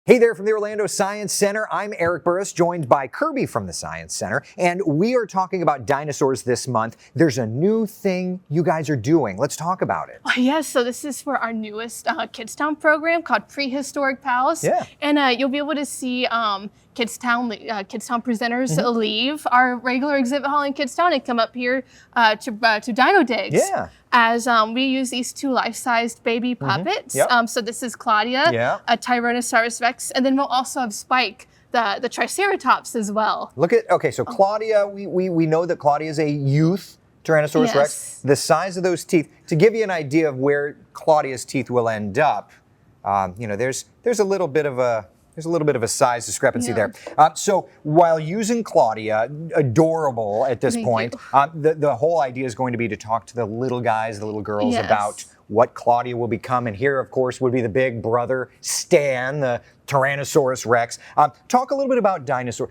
Hey there from the Orlando Science Center. I'm Eric Burris, joined by Kirby from the Science Center, and we are talking about dinosaurs this month. There's a new thing you guys are doing. Let's talk about it. Yes, so this is for our newest Kidstown program called Prehistoric Pals. Yeah. And you'll be able to see Kidstown presenters leave our regular exhibit hall in Kidstown and come up here to Dino Digs. Yeah. As we use these two life-sized baby puppets. Yep. So this is Claudia, a Tyrannosaurus Rex, and then we'll also have Spike, the Triceratops as well. Okay, so Claudia, we know that Claudia is a youth Tyrannosaurus Rex. The size of those teeth, to give you an idea of where Claudia's teeth will end up, there's a little bit of a size discrepancy there. So while using Claudia, adorable at this point, the whole idea is going to be to talk to the little guys, the little girls about what Claudia will become. And here, of course, would be the big brother, Stan, the Tyrannosaurus Rex. Talk a little bit about dinosaurs.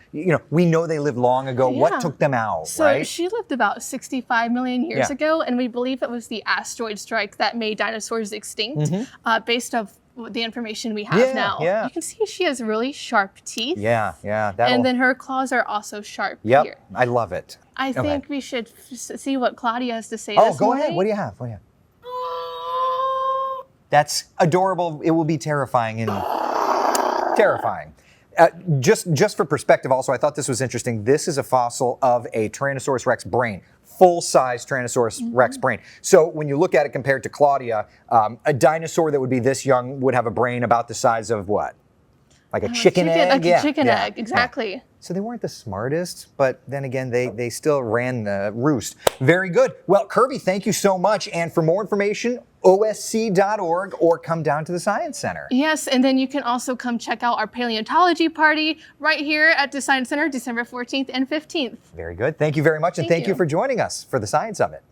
We know they lived long ago. What took them out, So she lived about 65 million years ago, and we believe it was the asteroid strike that made dinosaurs extinct, based off the information we have now. You can see she has really sharp teeth. And then her claws are also sharp here. I love it. I think we should see what Claudia has to say this morning. Go ahead. What do you have? That's adorable. It will be terrifying and terrifying. Just for perspective also, I thought this was interesting. This is a fossil of a Tyrannosaurus Rex brain, full-size Tyrannosaurus Rex brain. So when you look at it compared to Claudia, a dinosaur that would be this young would have a brain about the size of what? Like a chicken egg? Like a chicken egg, exactly. So they weren't the smartest, but then again, they still ran the roost. Very good. Well, Kirby, thank you so much. And for more information, osc.org, or come down to the Science Center. Yes, and then you can also come check out our paleontology party right here at the Science Center, December 14th and 15th. Very good. Thank you very much, and thank you for joining us for the Science Summit.